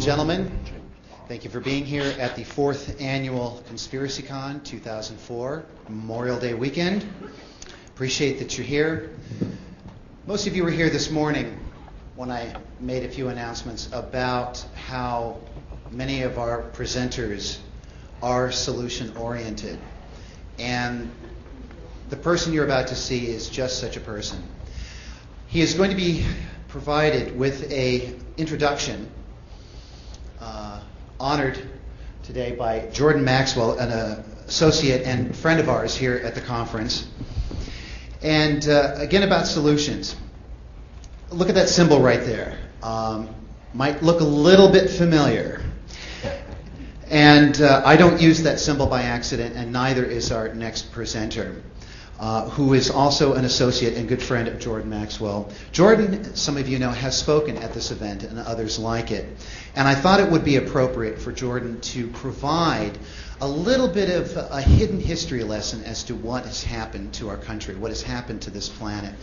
gentlemen, thank you for being here at the 4th Annual ConspiracyCon 2004 Memorial Day weekend. Appreciate that you're here. Most of you were here this morning when I made a few announcements about how many of our presenters are solution-oriented. And the person you're about to see is just such a person. He is going to be provided with an introduction, honored today by Jordan Maxwell, an associate and friend of ours here at the conference. And again, about solutions. Look at that symbol right there. Might look a little bit familiar. And I don't use that symbol by accident, and neither is our next presenter, who is also an associate and good friend of Jordan Maxwell. Jordan, some of you know, has spoken at this event and others like it. And I thought it would be appropriate for Jordan to provide a little bit of a hidden history lesson as to what has happened to our country, what has happened to this planet,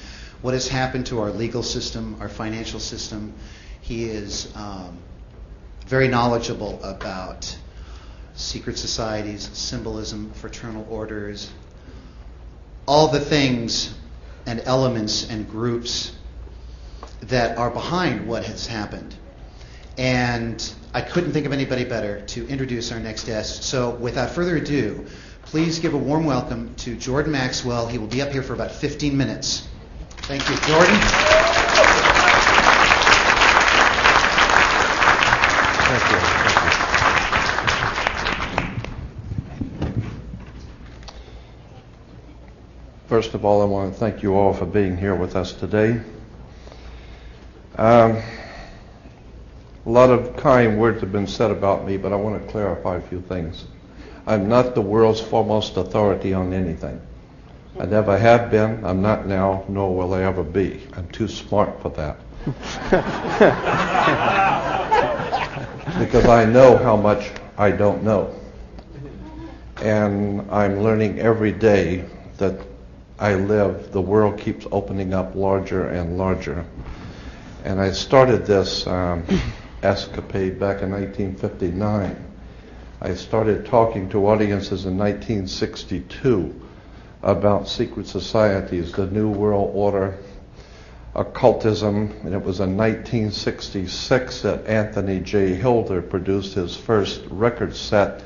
what has happened to our legal system, our financial system. He is very knowledgeable about secret societies, symbolism, fraternal orders, all the things and elements and groups that are behind what has happened. And I couldn't think of anybody better to introduce our next guest. So without further ado, please give a warm welcome to Jordan Maxwell. He will be up here for about 15 minutes. Thank you, Jordan. Thank you. First of all, I want to thank you all for being here with us today. A lot of kind words have been said about me, but I want to clarify a few things. I'm not the world's foremost authority on anything. I never have been, I'm not now, nor will I ever be. I'm too smart for that. Because I know how much I don't know. And I'm learning every day that I live, the world keeps opening up larger and larger. And I started this escapade back in 1959. I started talking to audiences in 1962 about secret societies, the New World Order, occultism, and it was in 1966 that Anthony J. Hilder produced his first record set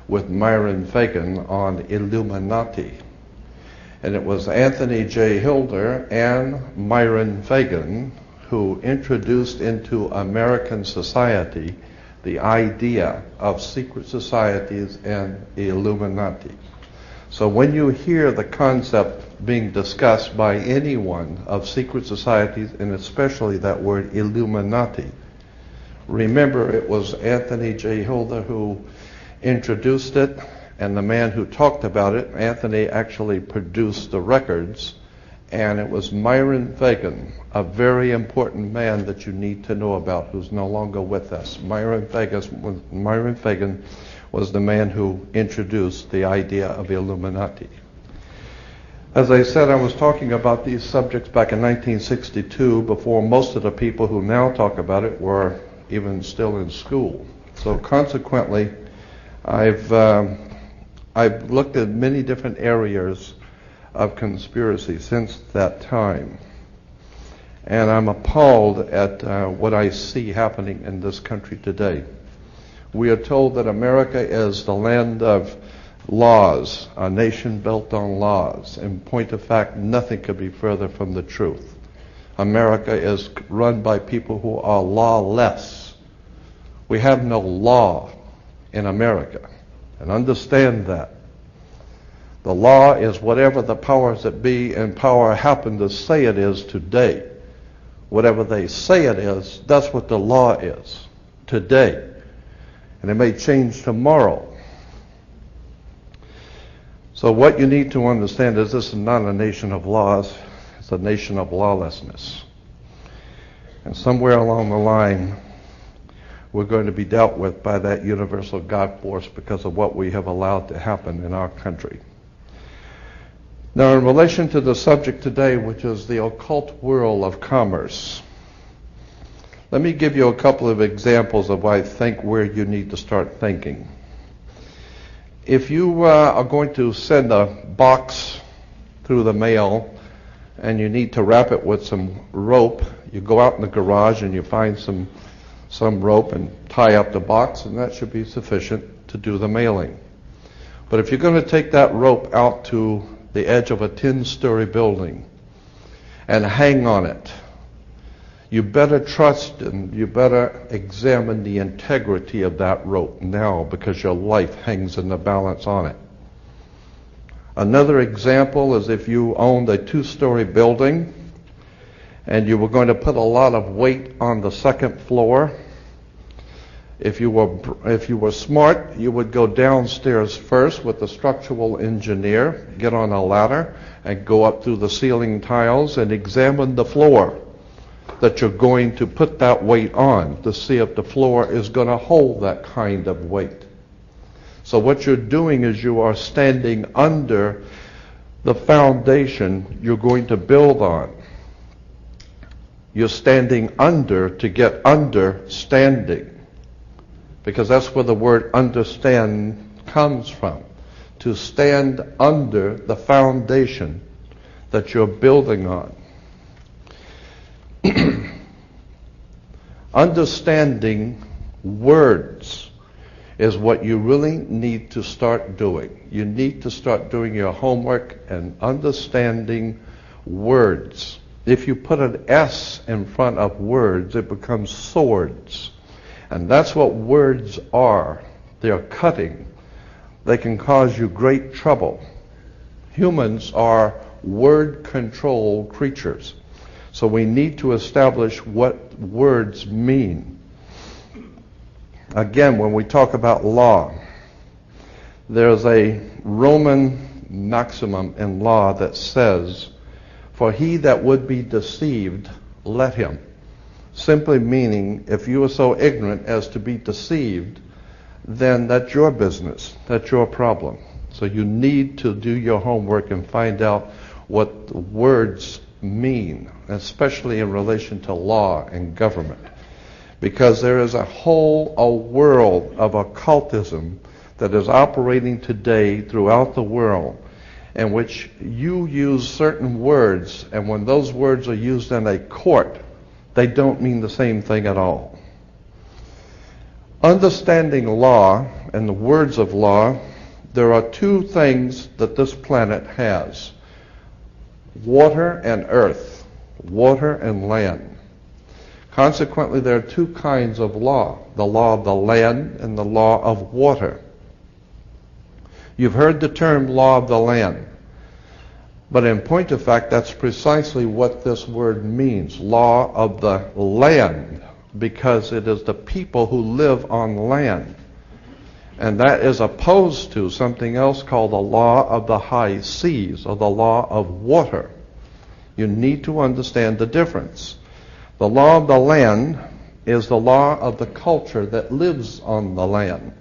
with Myron Fagan on Illuminati. And it was Anthony J. Hilder and Myron Fagan who introduced into American society the idea of secret societies and Illuminati. So when you hear the concept being discussed by anyone of secret societies, and especially that word Illuminati, remember it was Anthony J. Hilder who introduced it, and the man who talked about it, Anthony actually produced the records, and it was Myron Fagan, a very important man that you need to know about, who's no longer with us. Myron Fagan was the man who introduced the idea of Illuminati. As I said, I was talking about these subjects back in 1962, before most of the people who now talk about it were even still in school. So consequently, I've looked at many different areas of conspiracy since that time. And I'm appalled at what I see happening in this country today. We are told that America is the land of laws, a nation built on laws. In point of fact, nothing could be further from the truth. America is run by people who are lawless. We have no law in America, and understand that. The law is whatever the powers that be in power happen to say it is today. Whatever they say it is, that's what the law is today. And it may change tomorrow. So what you need to understand is this is not a nation of laws, it's a nation of lawlessness. And somewhere along the line, we're going to be dealt with by that universal God force because of what we have allowed to happen in our country. Now, in relation to the subject today, which is the occult world of commerce, Let me give you a couple of examples of I think where you need to start thinking. If you are going to send a box through the mail and you need to wrap it with some rope, you go out in the garage and you find some rope and tie up the box, and that should be sufficient to do the mailing. But if you're going to take that rope out to the edge of a 10-story building and hang on it, you better trust and you better examine the integrity of that rope now, because your life hangs in the balance on it. Another example is if you owned a 2-story building and you were going to put a lot of weight on the second floor. If you were smart, you would go downstairs first with the structural engineer, get on a ladder, and go up through the ceiling tiles and examine the floor that you're going to put that weight on to see if the floor is going to hold that kind of weight. So what you're doing is you are standing under the foundation you're going to build on. You're standing under to get understanding, because that's where the word understand comes from. To stand under the foundation that you're building on. Understanding words is what you really need to start doing. You need to start doing your homework and understanding words. If you put an S in front of words, it becomes swords. And that's what words are. They are cutting. They can cause you great trouble. Humans are word-controlled creatures. So we need to establish what words mean. Again, when we talk about law, there's a Roman maximum in law that says, "For he that would be deceived, let him." Simply meaning, if you are so ignorant as to be deceived, then that's your business. That's your problem. So you need to do your homework and find out what the words mean, especially in relation to law and government. Because there is a world of occultism that is operating today throughout the world, in which you use certain words, and when those words are used in a court, they don't mean the same thing at all. Understanding law and the words of law, there are two things that this planet has: water and earth, water and land. Consequently, there are two kinds of law: the law of the land and the law of water. You've heard the term law of the land, but in point of fact, that's precisely what this word means, law of the land, because it is the people who live on land. And that is opposed to something else called the law of the high seas, or the law of water. You need to understand the difference. The law of the land is the law of the culture that lives on the land.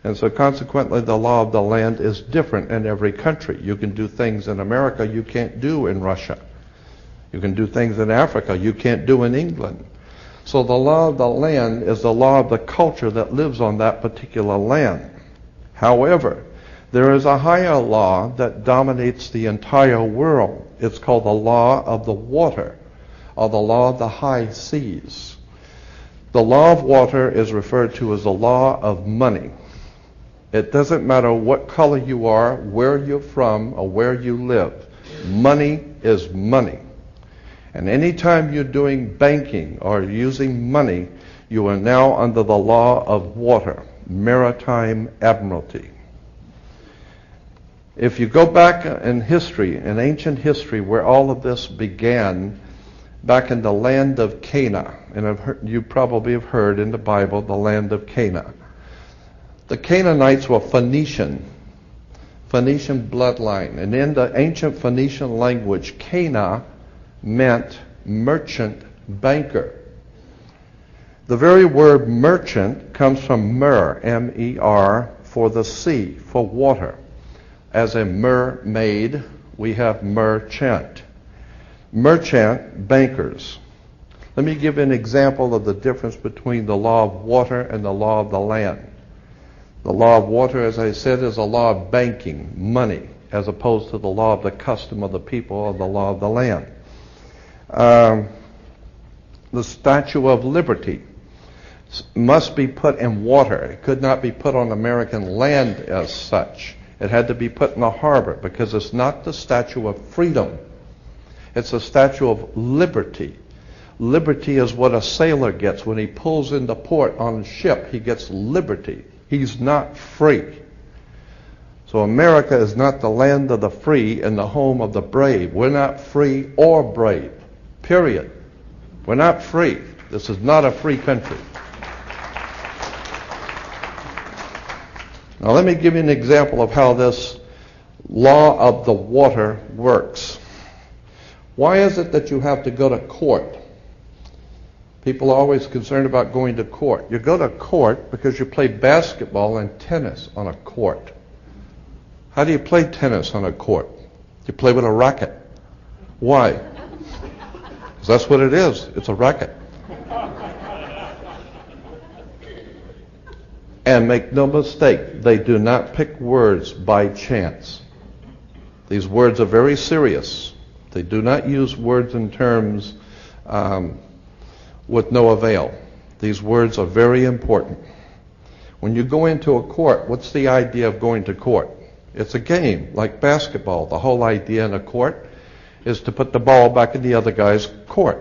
And so consequently, the law of the land is different in every country. You can do things in America you can't do in Russia. You can do things in Africa you can't do in England. So the law of the land is the law of the culture that lives on that particular land. However, there is a higher law that dominates the entire world. It's called the law of the water, or the law of the high seas. The law of water is referred to as the law of money. It doesn't matter what color you are, where you're from, or where you live. Money is money. And anytime you're doing banking or using money, you are now under the law of water, maritime admiralty. If you go back in history, in ancient history, where all of this began, back in the land of Canaan, and you probably have heard in the Bible, the land of Canaan. The Canaanites were Phoenician bloodline. And in the ancient Phoenician language, Cana meant merchant banker. The very word merchant comes from mer, M-E-R, for the sea, for water. As a mermaid, we have merchant. Merchant bankers. Let me give an example of the difference between the law of water and the law of the land. The law of water, as I said, is a law of banking, money, as opposed to the law of the custom of the people or the law of the land. The Statue of Liberty must be put in water. It could not be put on American land as such. It had to be put in the harbor because it's not the Statue of Freedom. It's a Statue of Liberty. Liberty is what a sailor gets when he pulls into port on a ship. He gets liberty. He's not free. So America is not the land of the free and the home of the brave. We're not free or brave, period. We're not free. This is not a free country. Now let me give you an example of how this law of the water works. Why is it that you have to go to court? People are always concerned about going to court. You go to court because you play basketball and tennis on a court. How do you play tennis on a court? You play with a racket. Why? Because that's what it is. It's a racket. And make no mistake, they do not pick words by chance. These words are very serious. They do not use words in terms with no avail. These words are very important. When you go into a court, what's the idea of going to court? It's a game, like basketball. The whole idea in a court is to put the ball back in the other guy's court.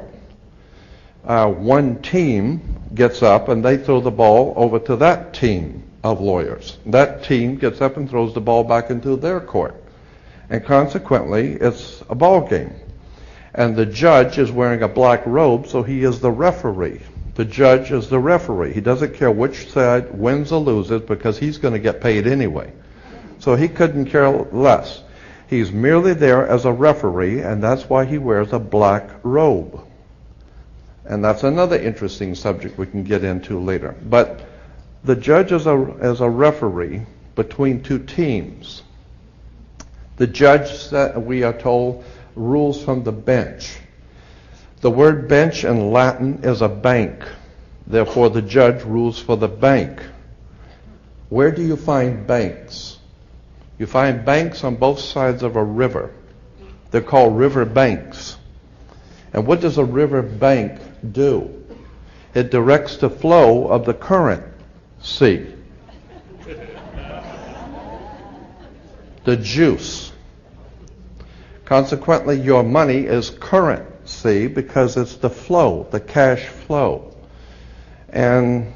One team gets up and they throw the ball over to that team of lawyers. That team gets up and throws the ball back into their court. And consequently, it's a ball game. And the judge is wearing a black robe, so he is the referee. The judge is the referee. He doesn't care which side wins or loses because he's going to get paid anyway. So he couldn't care less. He's merely there as a referee, and that's why he wears a black robe. And that's another interesting subject we can get into later. But the judge is a referee between two teams. The judge, we are told, rules from the bench. The word bench in Latin is a bank. Therefore, the judge rules for the bank. Where do you find banks? You find banks on both sides of a river. They're called river banks. And what does a river bank do? It directs the flow of the current sea. The juice. Consequently, your money is currency because it's the flow, the cash flow. And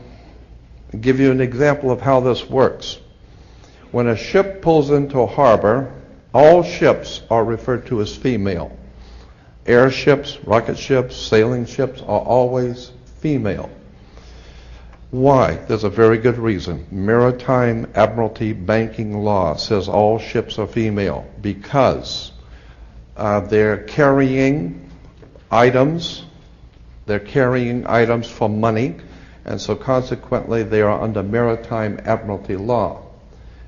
I'll give you an example of how this works. When a ship pulls into a harbor, all ships are referred to as female. Airships, rocket ships, sailing ships are always female. Why? There's a very good reason. Maritime Admiralty banking law says all ships are female because they're carrying items. They're carrying items for money, and so consequently they are under Maritime Admiralty law.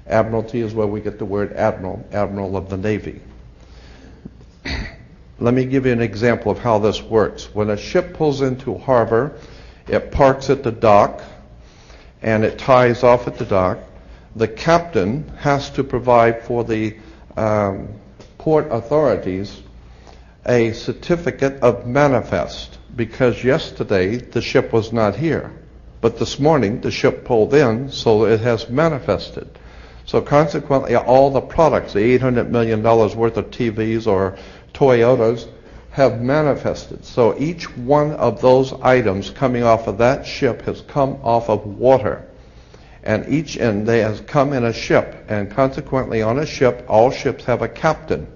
Admiralty is where we get the word admiral, admiral of the Navy. Let me give you an example of how this works. When a ship pulls into harbor, it parks at the dock, and it ties off at the dock. The captain has to provide for the port authorities a certificate of manifest, because yesterday the ship was not here. But this morning the ship pulled in, so it has manifested. So consequently, all the products, the $800 million worth of TVs or Toyotas, have manifested. So each one of those items coming off of that ship has come off of water. And each end they has come in a ship. And consequently, on a ship, all ships have a captain.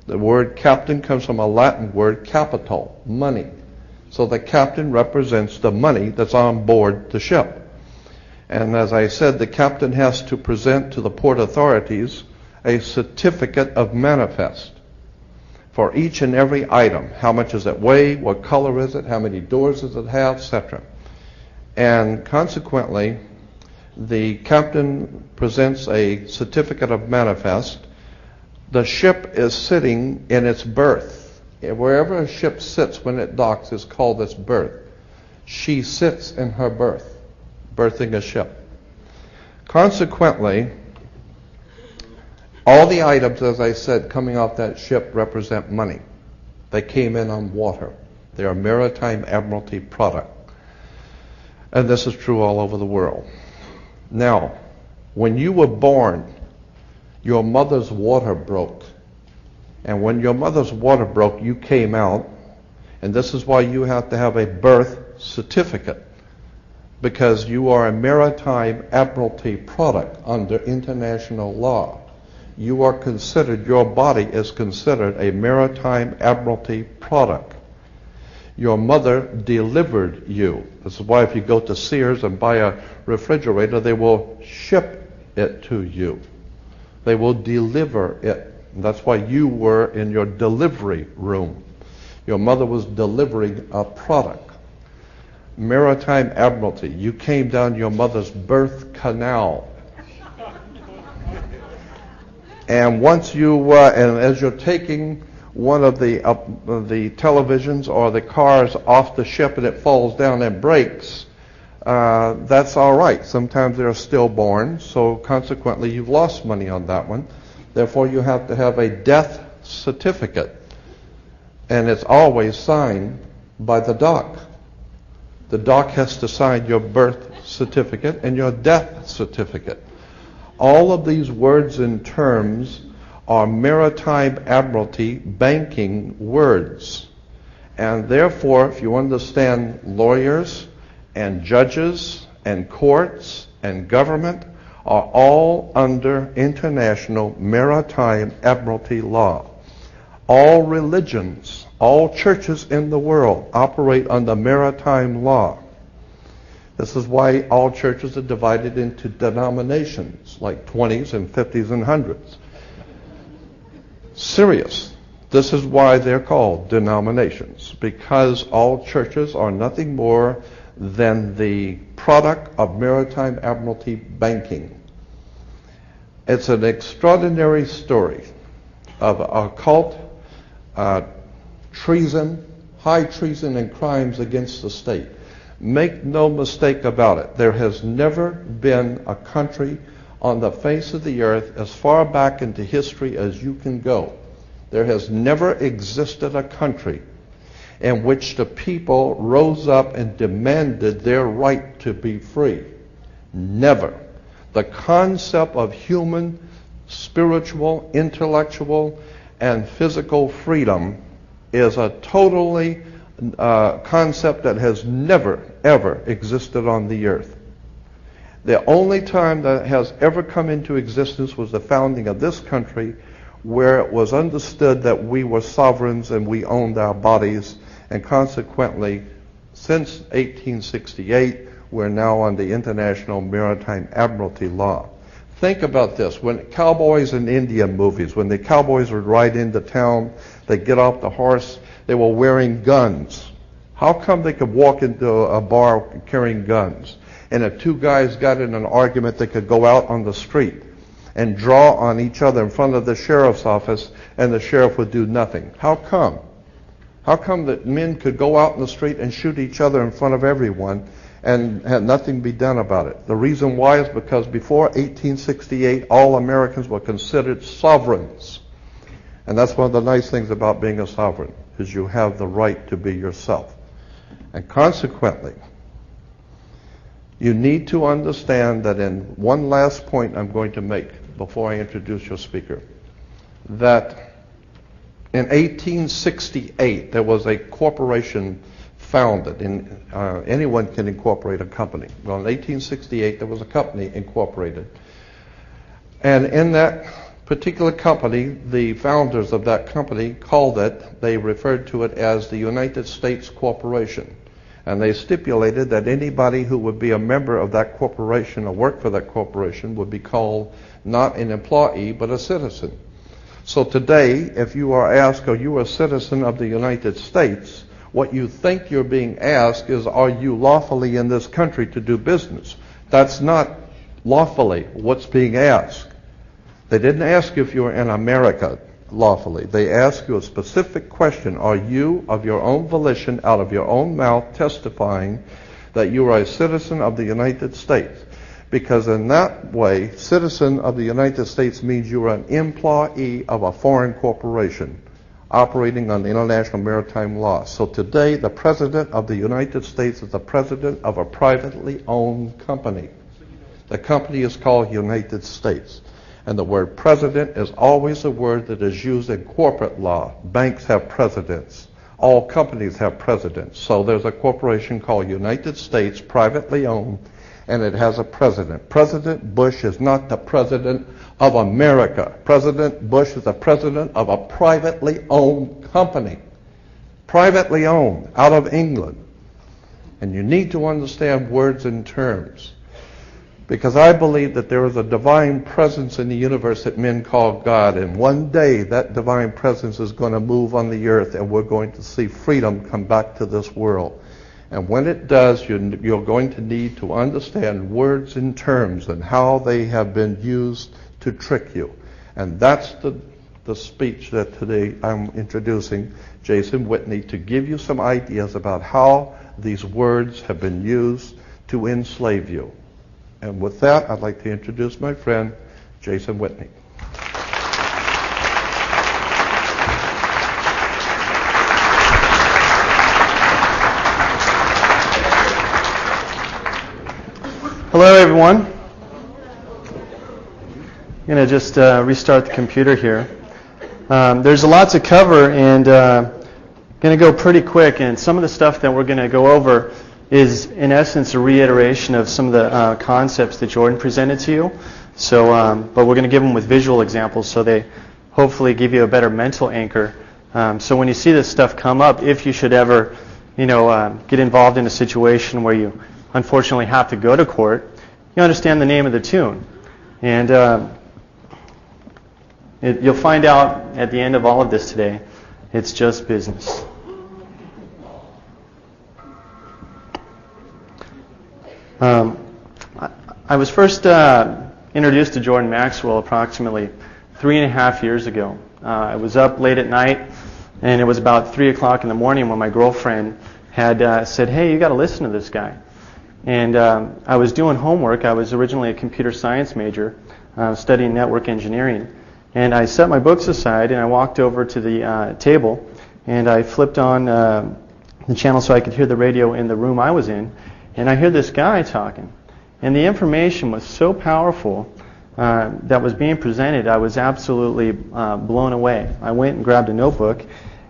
The word captain comes from a Latin word capital, money. So the captain represents the money that's on board the ship. And as I said, the captain has to present to the port authorities a certificate of manifest for each and every item. How much does it weigh? What color is it? How many doors does it have? Etc. And consequently, the captain presents a certificate of manifest. The ship is sitting in its berth. Wherever a ship sits when it docks is called its berth. she sits in her berth, berthing a ship. Consequently, all the items, as I said, coming off that ship represent money. They came in on water. They are maritime admiralty product. And this is true all over the world. Now, when you were born, your mother's water broke. And when your mother's water broke, you came out. And this is why you have to have a birth certificate, because you are a maritime admiralty product under international law. You are considered, your body is considered a maritime admiralty product. Your mother delivered you. This is why if you go to Sears and buy a refrigerator, they will ship it to you. They will deliver it. And that's why you were in your delivery room. Your mother was delivering a product. Maritime admiralty. You came down your mother's birth canal. And once you, and as you're taking one of the televisions or the cars off the ship and it falls down and breaks, that's all right. Sometimes they're stillborn, so consequently you've lost money on that one. Therefore you have to have a death certificate. And it's always signed by the doc. The doc has to sign your birth certificate and your death certificate. All of these words and terms are maritime admiralty banking words. And therefore, if you understand lawyers and judges and courts and government are all under international maritime admiralty law. All religions, all churches in the world operate under maritime law. This is why all churches are divided into denominations, like 20s and 50s and 100s. Serious. This is why they're called denominations, because all churches are nothing more than the product of maritime admiralty banking. It's an extraordinary story of occult treason, high treason and crimes against the state. Make no mistake about it. There has never been a country on the face of the earth as far back into history as you can go. There has never existed a country in which the people rose up and demanded their right to be free. Never. The concept of human, spiritual, intellectual, and physical freedom is a totally concept that has never, ever existed on the earth. The only time that has ever come into existence was the founding of this country, where it was understood that we were sovereigns and we owned our bodies, and consequently, since 1868, we're now under international maritime admiralty law. Think about this. When cowboys in Indian movies, when the cowboys would ride into town, they'd get off the horse, they were wearing guns. How come they could walk into a bar carrying guns? And if two guys got in an argument, they could go out on the street and draw on each other in front of the sheriff's office, and the sheriff would do nothing. How come? How come that men could go out in the street and shoot each other in front of everyone and have nothing be done about it? The reason why is because before 1868, all Americans were considered sovereigns. And that's one of the nice things about being a sovereign, is you have the right to be yourself. And consequently, you need to understand that, in one last point I'm going to make before I introduce your speaker, that in 1868 there was a corporation founded. Anyone can incorporate a company. Well, in 1868 there was a company incorporated. And in that particular company, the founders of that company they referred to it as the United States Corporation. And they stipulated that anybody who would be a member of that corporation or work for that corporation would be called not an employee but a citizen. So today, if you are asked, are you a citizen of the United States, what you think you're being asked is, are you lawfully in this country to do business? That's not lawfully what's being asked. They didn't ask if you were in America. lawfully. They ask you a specific question. Are you, of your own volition, out of your own mouth, testifying that you are a citizen of the United States? Because in that way, citizen of the United States means you are an employee of a foreign corporation operating on international maritime law. So today, the President of the United States is the President of a privately owned company. The company is called United States. And the word president is always a word that is used in corporate law. Banks have presidents. All companies have presidents. So there's a corporation called United States, privately owned, and it has a president. President Bush is not the president of America. President Bush is the president of a privately owned company. Privately owned, out of England. And you need to understand words and terms. Because I believe that there is a divine presence in the universe that men call God, and one day that divine presence is going to move on the earth, and we're going to see freedom come back to this world. And when it does, you're going to need to understand words and terms and how they have been used to trick you. And that's the speech that today I'm introducing Jason Whitney to give you some ideas about how these words have been used to enslave you. And with that, I'd like to introduce my friend, Jason Whitney. Hello, everyone. I'm going to just restart the computer here. There's a lot to cover, and going to go pretty quick. And some of the stuff that we're going to go over is, in essence, a reiteration of some of the concepts that Jordan presented to you. So, but we're going to give them with visual examples, so they hopefully give you a better mental anchor. So when you see this stuff come up, if you should ever, get involved in a situation where you unfortunately have to go to court, you understand the name of the tune. And you'll find out at the end of all of this today, it's just business. I was first introduced to Jordan Maxwell approximately 3.5 years ago. I was up late at night, and it was about 3 o'clock in the morning when my girlfriend had said, "Hey, you got to listen to this guy." And I was doing homework. I was originally a computer science major, studying network engineering. And I set my books aside, and I walked over to the table, and I flipped on the channel so I could hear the radio in the room I was in. And I hear this guy talking. And the information was so powerful that was being presented, I was absolutely blown away. I went and grabbed a notebook,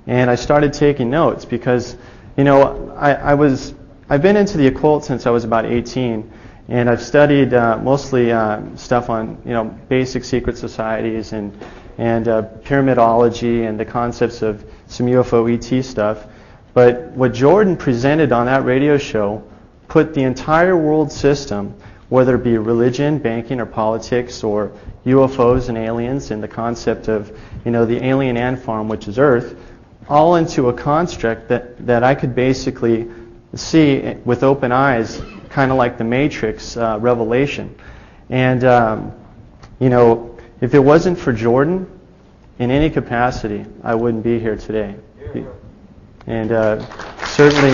and I started taking notes because, I've been into the occult since I was about 18, and I've studied mostly stuff on, basic secret societies and pyramidology and the concepts of some UFO ET stuff. But what Jordan presented on that radio show put the entire world system, whether it be religion, banking, or politics, or UFOs and aliens, and the concept of, the alien ant farm, which is Earth, all into a construct that I could basically see with open eyes, kind of like the Matrix revelation. And, if it wasn't for Jordan, in any capacity, I wouldn't be here today. And certainly,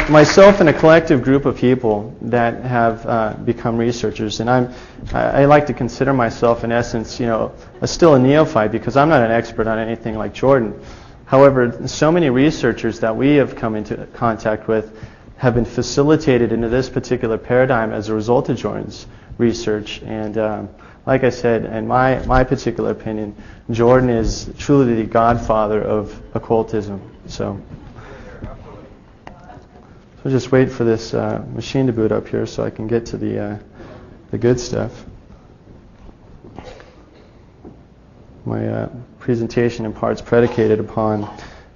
myself and a collective group of people that have become researchers, and I like to consider myself, in essence, still a neophyte, because I'm not an expert on anything like Jordan. However, so many researchers that we have come into contact with have been facilitated into this particular paradigm as a result of Jordan's research. And like I said, in my particular opinion, Jordan is truly the godfather of occultism. So just wait for this machine to boot up here so I can get to the good stuff. My presentation in part's predicated upon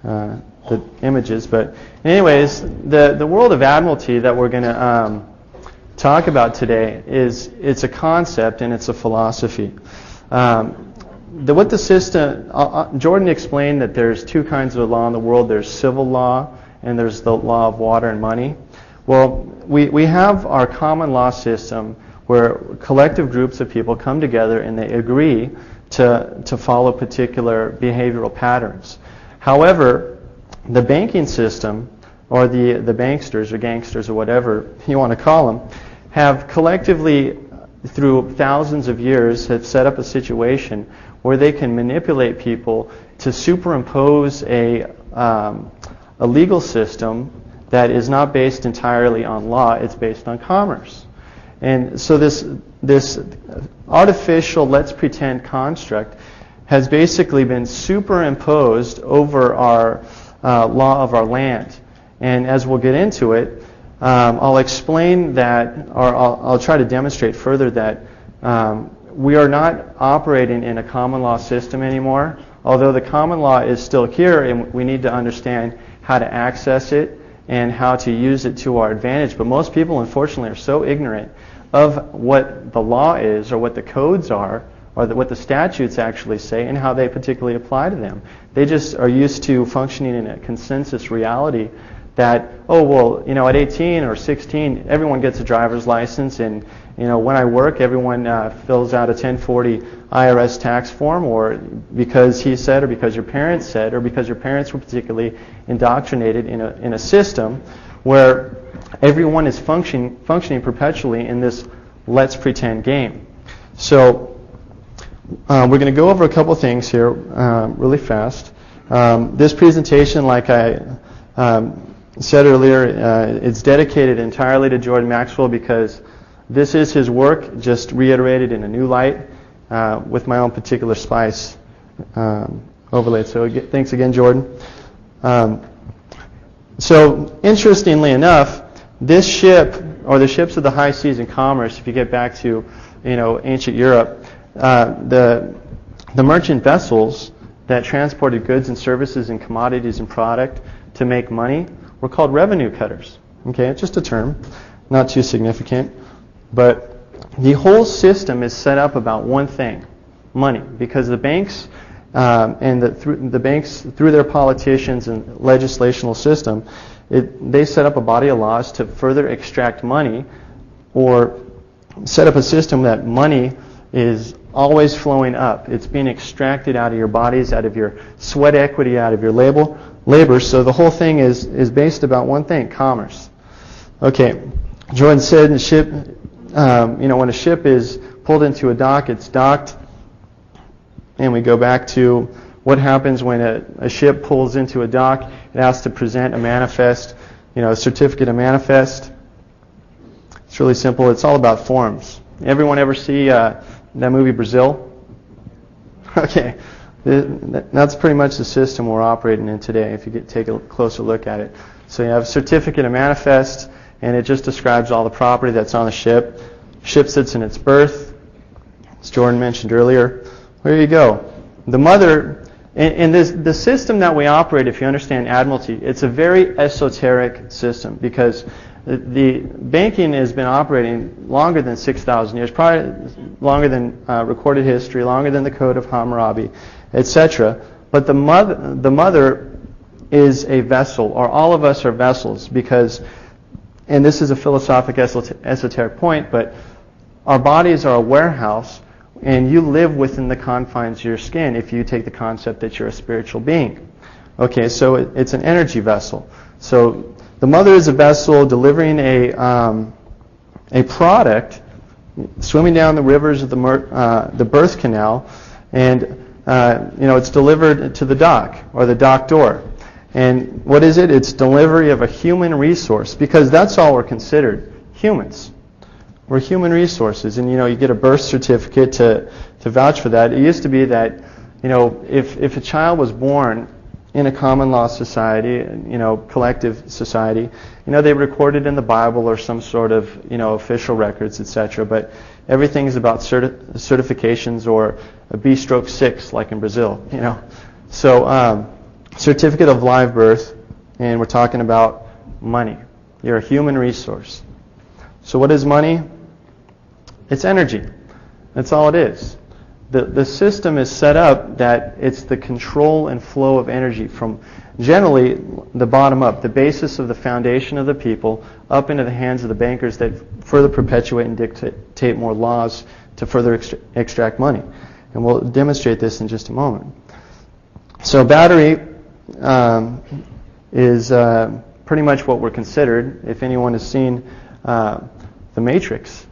the images, but anyways, the world of admiralty that we're going to talk about today it's a concept and it's a philosophy. What the system, Jordan explained that there's two kinds of law in the world. There's civil law and there's the law of water and money. Well, we have our common law system where collective groups of people come together and they agree to follow particular behavioral patterns. However, the banking system, or the banksters or gangsters or whatever you want to call them, have collectively, through thousands of years, have set up a situation where they can manipulate people to superimpose a legal system that is not based entirely on law, it's based on commerce. And so this artificial let's pretend construct has basically been superimposed over our law of our land. And as we'll get into it, I'll explain that, or I'll try to demonstrate further that we are not operating in a common law system anymore, although the common law is still here and we need to understand how to access it and how to use it to our advantage. But most people, unfortunately, are so ignorant of what the law is, or what the codes are, or what the statutes actually say, and how they particularly apply to them. They just are used to functioning in a consensus reality that, oh, well, at 18 or 16, everyone gets a driver's license, and when I work, everyone fills out a 1040 IRS tax form, or because he said, or because your parents said, or because your parents were particularly indoctrinated in a system where everyone is functioning perpetually in this let's pretend game. So we're going to go over a couple things here really fast. This presentation, like I said earlier, it's dedicated entirely to Jordan Maxwell because this is his work, just reiterated in a new light with my own particular spice overlaid. So thanks again, Jordan. So interestingly enough, this ship, or the ships of the high seas in commerce, if you get back to ancient Europe, the merchant vessels that transported goods and services and commodities and product to make money were called revenue cutters. Okay, it's just a term, not too significant. But the whole system is set up about one thing, money, because the banks and the banks, through their politicians and legislational system, they set up a body of laws to further extract money, or set up a system that money is always flowing up. It's being extracted out of your bodies, out of your sweat equity, out of your labor. So the whole thing is based about one thing, commerce. Okay, Jordan said the ship, when a ship is pulled into a dock, it's docked. And we go back to what happens when a ship pulls into a dock. It has to present a manifest, a certificate of manifest. It's really simple. It's all about forms. Everyone ever see that movie Brazil? Okay. That's pretty much the system we're operating in today, if you take a closer look at it. So you have a certificate of manifest, and it just describes all the property that's on the ship. Ship sits in its berth, as Jordan mentioned earlier. There you go. The mother, and the system that we operate, if you understand Admiralty, it's a very esoteric system, because the banking has been operating longer than 6,000 years, probably longer than recorded history, longer than the Code of Hammurabi, etc. But the mother is a vessel, or all of us are vessels, because, and this is a philosophic esoteric point, but our bodies are a warehouse, and you live within the confines of your skin if you take the concept that you're a spiritual being. Okay, so it's an energy vessel. So the mother is a vessel delivering a product, swimming down the rivers of the birth canal, and it's delivered to the dock, or the dock door. And what is it? It's delivery of a human resource, because that's all we're considered, humans. We're human resources, and you get a birth certificate to vouch for that. It used to be that if a child was born in a common law society, collective society, they recorded in the Bible or some sort of official records, etc. But everything is about certifications, or a B/6, like in Brazil. So certificate of live birth, and we're talking about money. You're a human resource. So what is money? It's energy. That's all it is. The system is set up that it's the control and flow of energy from generally the bottom up, the basis of the foundation of the people, up into the hands of the bankers that further perpetuate and dictate more laws to further extract money. And we'll demonstrate this in just a moment. So battery is pretty much what we're considered. If anyone has seen The Matrix,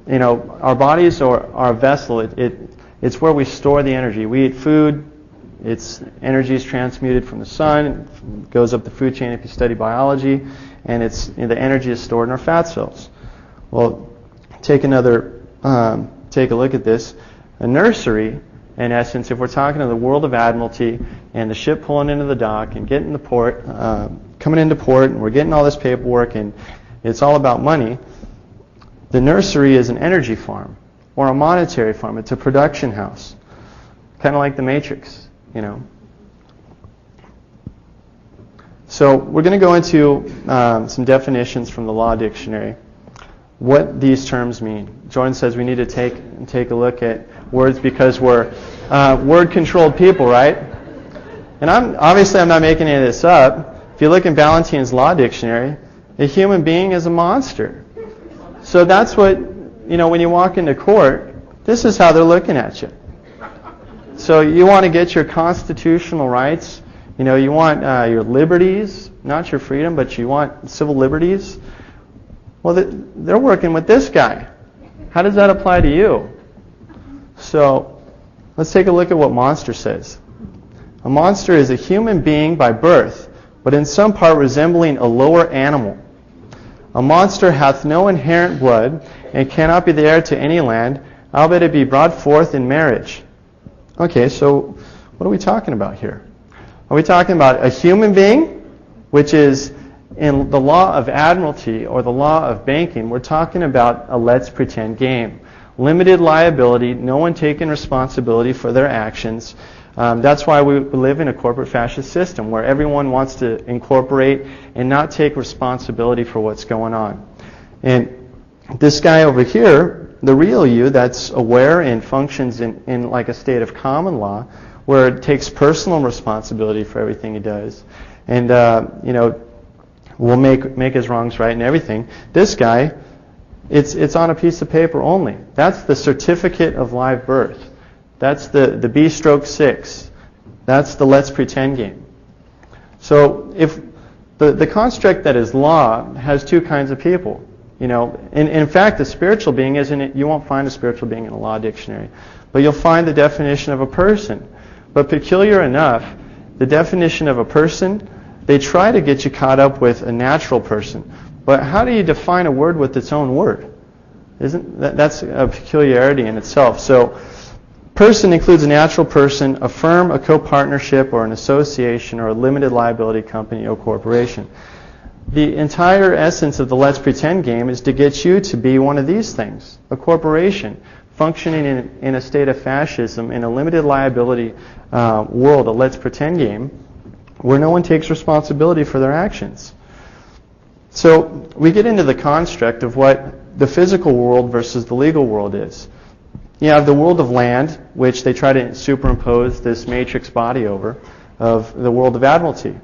our bodies are our vessel. It's where we store the energy. We eat food. Its energy is transmuted from the sun. It goes up the food chain if you study biology, and the energy is stored in our fat cells. Well, take a look at this. A nursery, in essence, if we're talking to the world of Admiralty and the ship pulling into the dock and getting the port, coming into port, and we're getting all this paperwork, and it's all about money. The nursery is an energy farm or a monetary farm. It's a production house, kind of like the Matrix, So we're going to go into some definitions from the Law Dictionary, what these terms mean. Jordan says we need to take a look at words because we're word-controlled people, right? And I'm not making any of this up. If you look in Ballantyne's Law Dictionary, a human being is a monster. So that's what, when you walk into court, this is how they're looking at you. So you want to get your constitutional rights. You want your liberties, not your freedom, but you want civil liberties. Well, they're working with this guy. How does that apply to you? So let's take a look at what monster says. A monster is a human being by birth, but in some part resembling a lower animal. A monster hath no inherent blood, and cannot be the heir to any land, albeit it be brought forth in marriage. Okay, so what are we talking about here? Are we talking about a human being, which is in the law of admiralty or the law of banking? We're talking about a let's pretend game. Limited liability, no one taking responsibility for their actions. That's why we live in a corporate fascist system where everyone wants to incorporate and not take responsibility for what's going on. And this guy over here, the real you that's aware and functions in like a state of common law where it takes personal responsibility for everything he does and, will make his wrongs right and everything. This guy, it's on a piece of paper only. That's the certificate of live birth. That's the B/6. That's the let's pretend game. So if the construct that is law has two kinds of people. In fact, the spiritual being you won't find a spiritual being in a law dictionary, but you'll find the definition of a person. But peculiar enough, the definition of a person, they try to get you caught up with a natural person. But how do you define a word with its own word? That's a peculiarity in itself. So person includes a natural person, a firm, a co-partnership, or an association, or a limited liability company or corporation. The entire essence of the let's pretend game is to get you to be one of these things, a corporation, functioning in a state of fascism, in a limited liability world, a let's pretend game, where no one takes responsibility for their actions. So we get into the construct of what the physical world versus the legal world is. You have the world of land, which they try to superimpose this matrix body over, of the world of admiralty.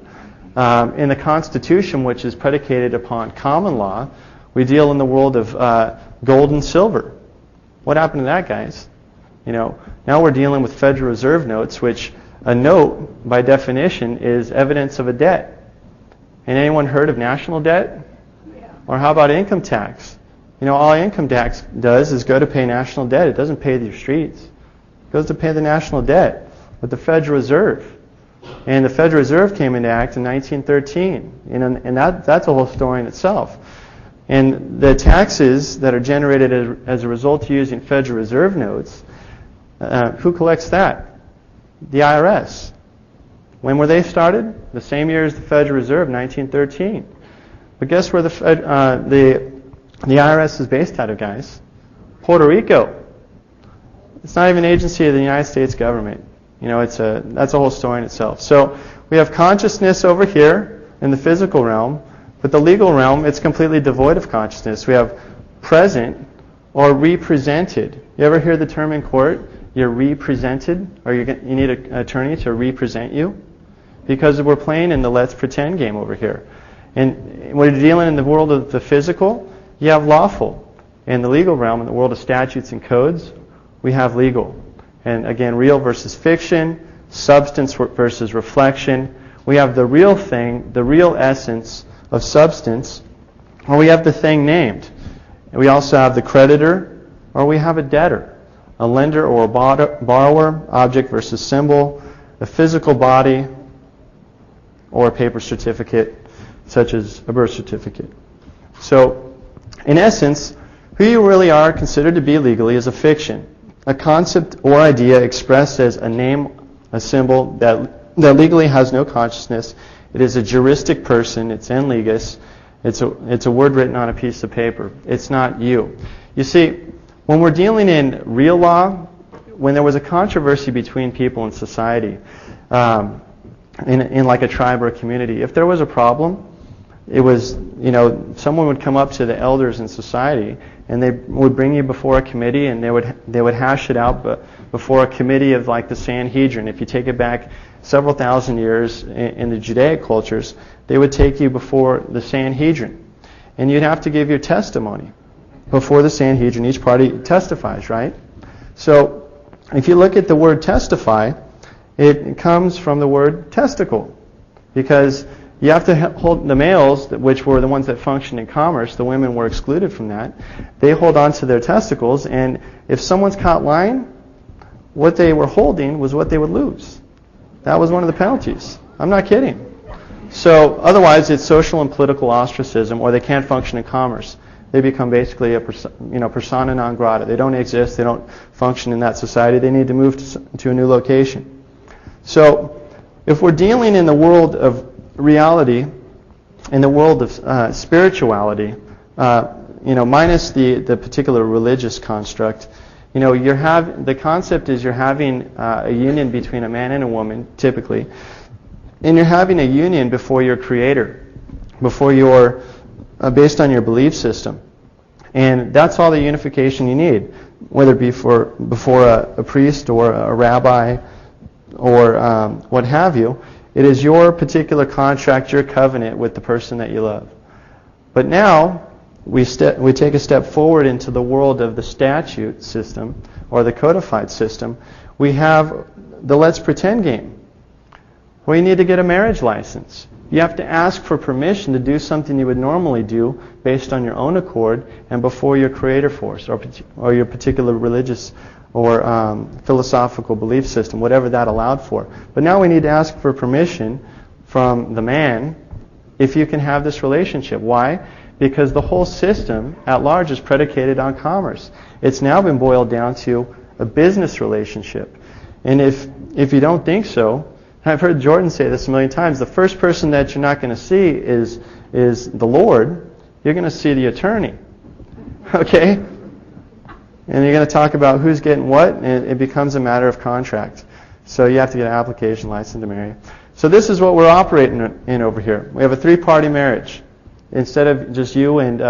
In the Constitution, which is predicated upon common law, we deal in the world of gold and silver. What happened to that, guys? Now we're dealing with Federal Reserve notes, which a note, by definition, is evidence of a debt. And anyone heard of national debt? Yeah. Or how about income tax? All income tax does is go to pay national debt. It doesn't pay your streets. It goes to pay the national debt with the Federal Reserve. And the Federal Reserve came into act in 1913. And that's a whole story in itself. And the taxes that are generated as a result of using Federal Reserve notes, who collects that? The IRS. When were they started? The same year as the Federal Reserve, 1913. But guess where the IRS is based out of, guys? Puerto Rico. It's not even an agency of the United States government. That's a whole story in itself. So we have consciousness over here in the physical realm, but the legal realm, it's completely devoid of consciousness. We have present or represented. You ever hear the term in court? you're represented, or you need an attorney to represent you, because we're playing in the let's pretend game over here. And when you're dealing in the world of the physical, you have lawful. In the legal realm, in the world of statutes and codes, we have legal. And again, real versus fiction, substance versus reflection. We have the real thing, the real essence of substance, or we have the thing named. And we also have the creditor, or we have a debtor, a lender or a borrower, object versus symbol, a physical body, or a paper certificate, such as a birth certificate. So, in essence, who you really are considered to be legally is a fiction, a concept or idea expressed as a name, a symbol that legally has no consciousness. It is a juristic person. It's en legis. It's a word written on a piece of paper. It's not you. You see, when we're dealing in real law, when there was a controversy between people in society, in like a tribe or a community, if there was a problem, it was, someone would come up to the elders in society, and they would bring you before a committee, and they would hash it out before a committee of like the Sanhedrin. If you take it back several thousand years in the Judaic cultures, they would take you before the Sanhedrin, and you'd have to give your testimony before the Sanhedrin. Each party testifies, right? So if you look at the word testify, it comes from the word testicle, because you have to hold the males, which were the ones that functioned in commerce. The women were excluded from that. They hold on to their testicles, and if someone's caught lying, what they were holding was what they would lose. That was one of the penalties. I'm not kidding. So otherwise, it's social and political ostracism, or they can't function in commerce. They become basically a persona non grata. They don't exist. They don't function in that society. They need to move to a new location. So if we're dealing in the world of reality, in the world of spirituality, minus the particular religious construct, the concept is you're having a union between a man and a woman, typically, and you're having a union before your Creator, before your, based on your belief system, and that's all the unification you need, whether it be before a priest or a rabbi or what have you. It is your particular contract, your covenant with the person that you love. But now, we take a step forward into the world of the statute system, or the codified system. We have the let's pretend game, where you need to get a marriage license. You have to ask for permission to do something you would normally do based on your own accord and before your creator force, or your particular religious or philosophical belief system, whatever that allowed for. But now we need to ask for permission from the man if you can have this relationship. Why? Because the whole system at large is predicated on commerce. It's now been boiled down to a business relationship. And if you don't think so, I've heard Jordan say this a million times, the first person that you're not going to see is the Lord. You're going to see the attorney. Okay? And you're going to talk about who's getting what, and it becomes a matter of contract. So you have to get an application license to marry. So this is what we're operating in over here. We have a 3-party marriage. Instead of just you and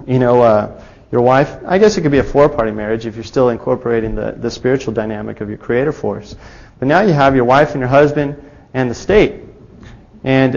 your wife, I guess it could be a 4-party marriage if you're still incorporating the spiritual dynamic of your creator force. But now you have your wife and your husband and the state. And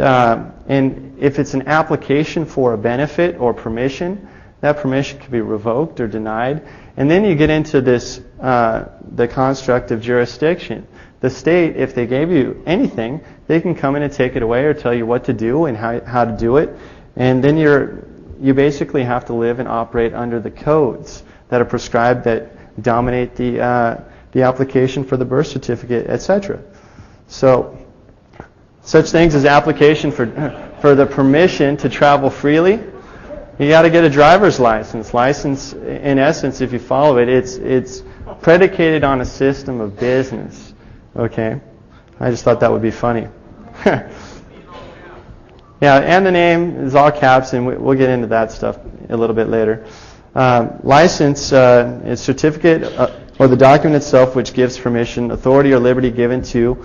if it's an application for a benefit or permission, that permission can be revoked or denied. And then you get into this, the construct of jurisdiction. The state, if they gave you anything, they can come in and take it away or tell you what to do and how to do it. And then you basically have to live and operate under the codes that are prescribed that dominate the application for the birth certificate, etc. So, such things as application for the permission to travel freely. You got to get a driver's license. License, in essence, if you follow it, it's predicated on a system of business. Okay, I just thought that would be funny. Yeah, and the name is all caps, and we'll get into that stuff a little bit later. License is certificate or the document itself which gives permission, authority, or liberty given to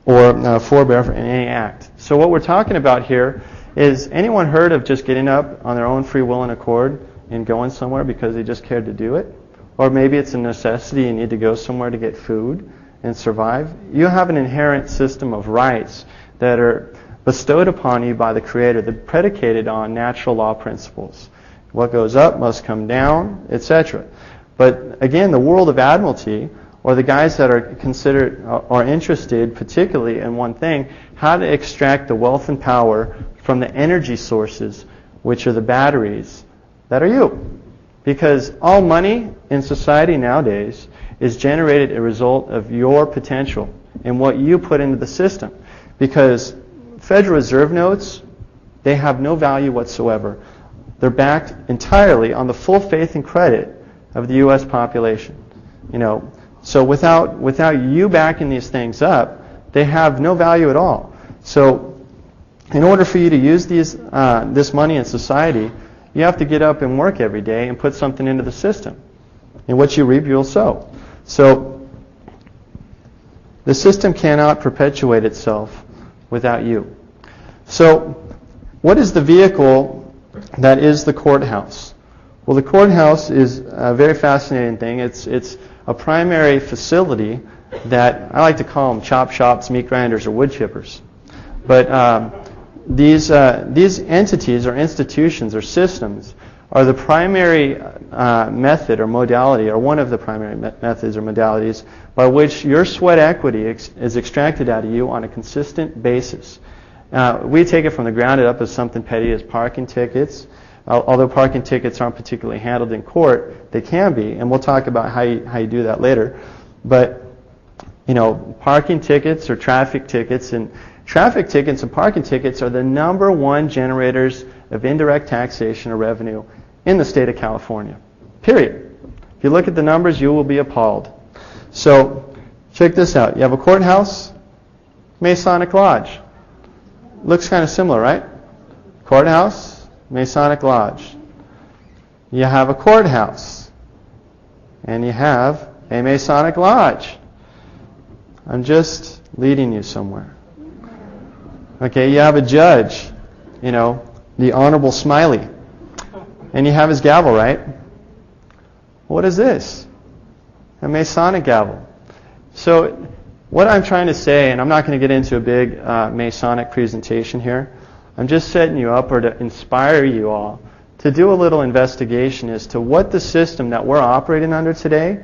or forbear for any act. So what we're talking about here is, anyone heard of just getting up on their own free will and accord and going somewhere because they just cared to do it? or maybe it's a necessity, you need to go somewhere to get food and survive. You have an inherent system of rights that are bestowed upon you by the Creator, that are predicated on natural law principles. What goes up must come down, etc. But again, the world of admiralty, or the guys that are considered or interested particularly in one thing, how to extract the wealth and power from the energy sources, which are the batteries that are you. Because all money in society nowadays is generated a result of your potential and what you put into the system. Because Federal Reserve notes, they have no value whatsoever. They're backed entirely on the full faith and credit of the U.S. population. So without you backing these things up, they have no value at all. So in order for you to use this money in society, you have to get up and work every day and put something into the system. And what you reap, you'll sow. So the system cannot perpetuate itself without you. So what is the vehicle that is the courthouse? Well, the courthouse is a very fascinating thing. It's a primary facility that I like to call them chop shops, meat grinders, or wood chippers. But these entities or institutions or systems are the primary method or modality, or one of the primary methods or modalities by which your sweat equity is extracted out of you on a consistent basis. We take it from the ground up as something petty as parking tickets. Although parking tickets aren't particularly handled in court, they can be, and we'll talk about how you do that later. But parking tickets or traffic tickets and parking tickets are the number one generators of indirect taxation or revenue in the state of California. Period. If you look at the numbers, you will be appalled. So check this out. You have a courthouse, Masonic Lodge. Looks kind of similar, right? Courthouse, Masonic Lodge. You have a courthouse, and you have a Masonic Lodge. I'm just leading you somewhere. Okay, you have a judge, the Honorable Smiley, and you have his gavel, right? What is this? A Masonic gavel. So what I'm trying to say, and I'm not going to get into a big Masonic presentation here, I'm just setting you up or to inspire you all to do a little investigation as to what the system that we're operating under today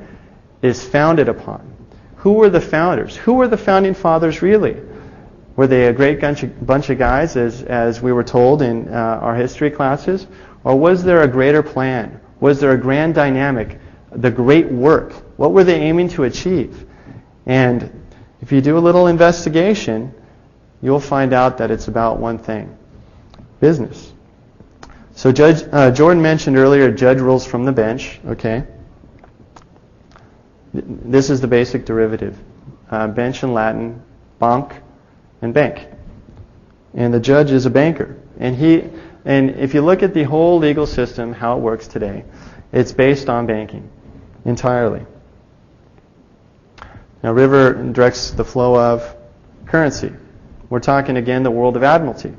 is founded upon. Who were the founders? Who were the founding fathers really? Were they a great bunch of guys, as we were told in our history classes? Or was there a greater plan? Was there a grand dynamic? The great work? What were they aiming to achieve? And if you do a little investigation, you'll find out that it's about one thing. Business. So Jordan mentioned earlier, judge rules from the bench. Okay. This is the basic derivative. Bench in Latin, banc, and bank. And the judge is a banker. And if you look at the whole legal system, how it works today, it's based on banking entirely. Now, river directs the flow of currency. We're talking again the world of admiralty.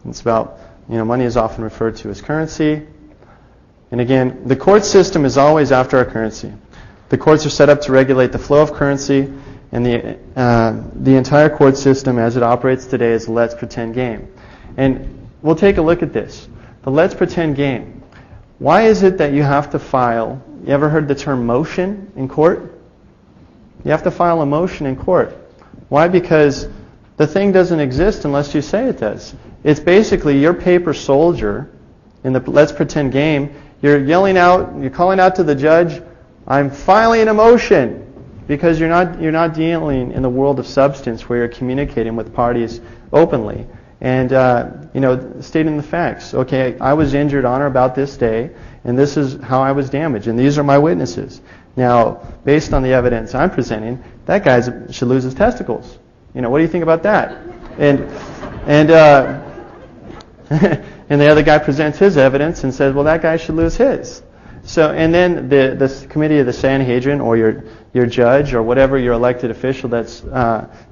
It's about, money is often referred to as currency. And again, the court system is always after our currency. The courts are set up to regulate the flow of currency, and the entire court system as it operates today is a let's pretend game. And we'll take a look at this. The let's pretend game. Why is it that you have to file, you ever heard the term motion in court? You have to file a motion in court. Why? Because the thing doesn't exist unless you say it does. It's basically your paper soldier in the let's pretend game. You're yelling out, you're calling out to the judge, I'm filing a motion, because you're not dealing in the world of substance where you're communicating with parties openly and stating the facts. Okay, I was injured on or about this day, and this is how I was damaged, and these are my witnesses. Now, based on the evidence I'm presenting, that guy should lose his testicles. What do you think about that? And and the other guy presents his evidence and says, well, that guy should lose his. So, and then the committee of the Sanhedrin, or your judge, or whatever your elected official that's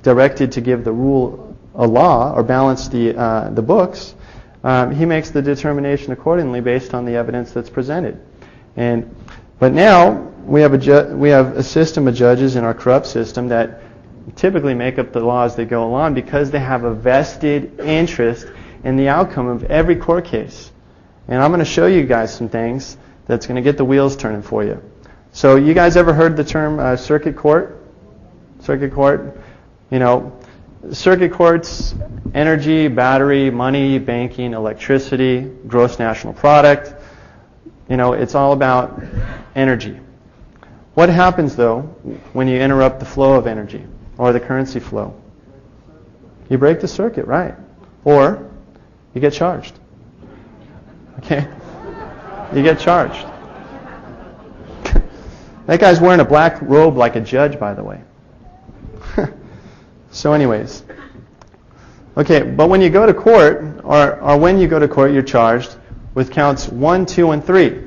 directed to give the rule a law or balance the books, he makes the determination accordingly based on the evidence that's presented. But now we have a system of judges in our corrupt system that typically make up the laws that go along because they have a vested interest in the outcome of every court case. And I'm going to show you guys some things that's going to get the wheels turning for you. So you guys ever heard the term circuit court? Circuit court? You know, circuit courts, energy, battery, money, banking, electricity, gross national product. You know, it's all about energy. What happens, though, when you interrupt the flow of energy or the currency flow? You break the circuit, right? Or you get charged. Okay? You get charged. That guy's wearing a black robe like a judge, by the way. So anyways. Okay, but when you go to court, or when you go to court, you're charged with counts 1, 2, and 3.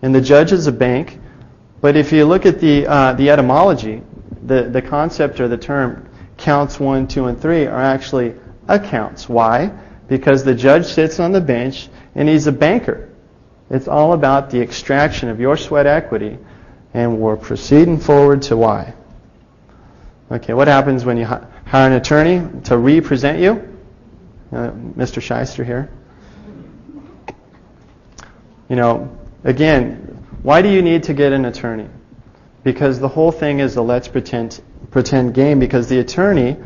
And the judge is a bank. But if you look at the etymology, the concept or the term counts 1, 2, and 3 are actually accounts. Why? Because the judge sits on the bench and he's a banker. It's all about the extraction of your sweat equity, and we're proceeding forward to why. Okay, what happens when you hire an attorney to represent you? Mr. Shyster here. You know, again, why do you need to get an attorney? Because the whole thing is a let's pretend game. Because the attorney,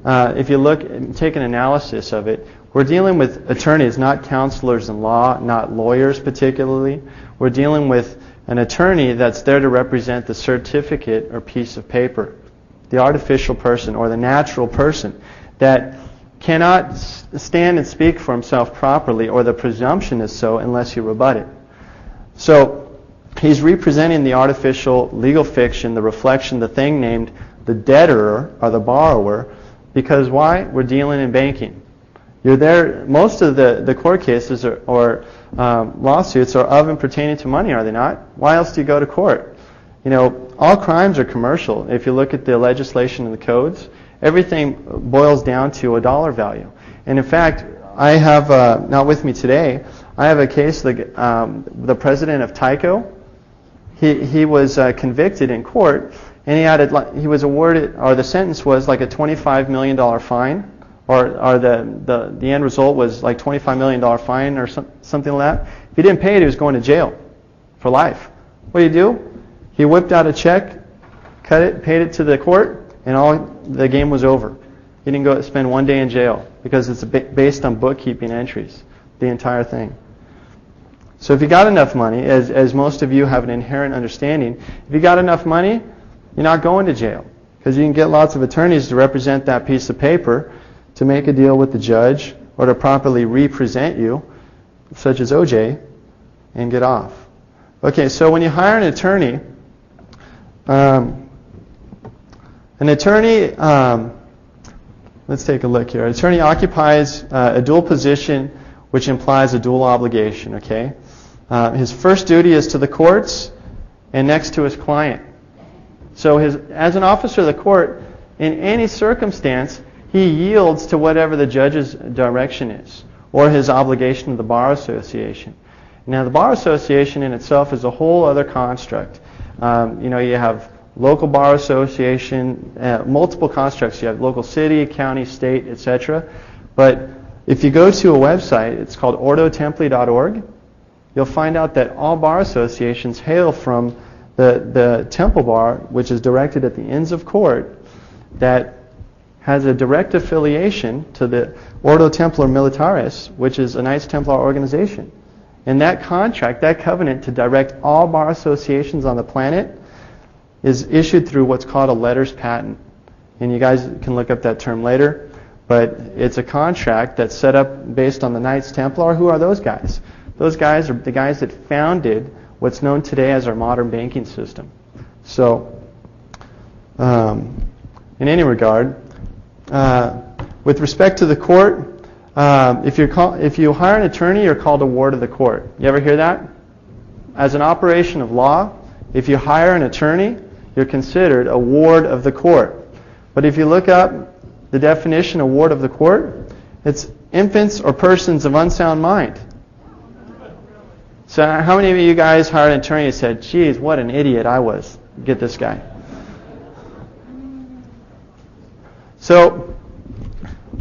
if you look and take an analysis of it, we're dealing with attorneys, not counselors in law, not lawyers particularly. We're dealing with an attorney that's there to represent the certificate or piece of paper, the artificial person or the natural person that cannot stand and speak for himself properly, or the presumption is so unless you rebut it. So he's representing the artificial legal fiction, the reflection, the thing named the debtor or the borrower, because why? We're dealing in banking. You're there. Most of the court cases or lawsuits are of and pertaining to money, are they not? Why else do you go to court? You know, all crimes are commercial. If you look at the legislation and the codes, everything boils down to a dollar value. And in fact, I have, not with me today, I have a case, the president of Tyco, he was convicted in court, and he was awarded, or the sentence was like a $25 million fine, or the end result was like $25 million fine or something like that. If he didn't pay it, he was going to jail for life. What did he do? He whipped out a check, cut it, paid it to the court, and the game was over. He didn't go spend one day in jail because it's based on bookkeeping entries, the entire thing. So if you got enough money, as most of you have an inherent understanding, if you got enough money, you're not going to jail because you can get lots of attorneys to represent that piece of paper to make a deal with the judge or to properly represent you, such as OJ, and get off. Okay, so when you hire an attorney, let's take a look here. An attorney occupies a dual position, which implies a dual obligation, okay? His first duty is to the courts and next to his client. So as an officer of the court, in any circumstance, he yields to whatever the judge's direction is, or his obligation to the Bar Association. Now, the Bar Association in itself is a whole other construct. You have local Bar Association, multiple constructs. You have local city, county, state, etc. But if you go to a website, it's called ordotempli.org, you'll find out that all bar associations hail from the Temple Bar, which is directed at the Inns of Court, that has a direct affiliation to the Ordo Templar Militaris, which is a Knights Templar organization. And that contract, that covenant to direct all bar associations on the planet is issued through what's called a letters patent. And you guys can look up that term later. But it's a contract that's set up based on the Knights Templar. Who are those guys? Those guys are the guys that founded what's known today as our modern banking system. So, in any regard, with respect to the court, if you hire an attorney, you're called a ward of the court. You ever hear that? As an operation of law, if you hire an attorney, you're considered a ward of the court. But if you look up the definition of ward of the court, it's infants or persons of unsound mind. So how many of you guys hired an attorney and said, geez, what an idiot I was. Get this guy. So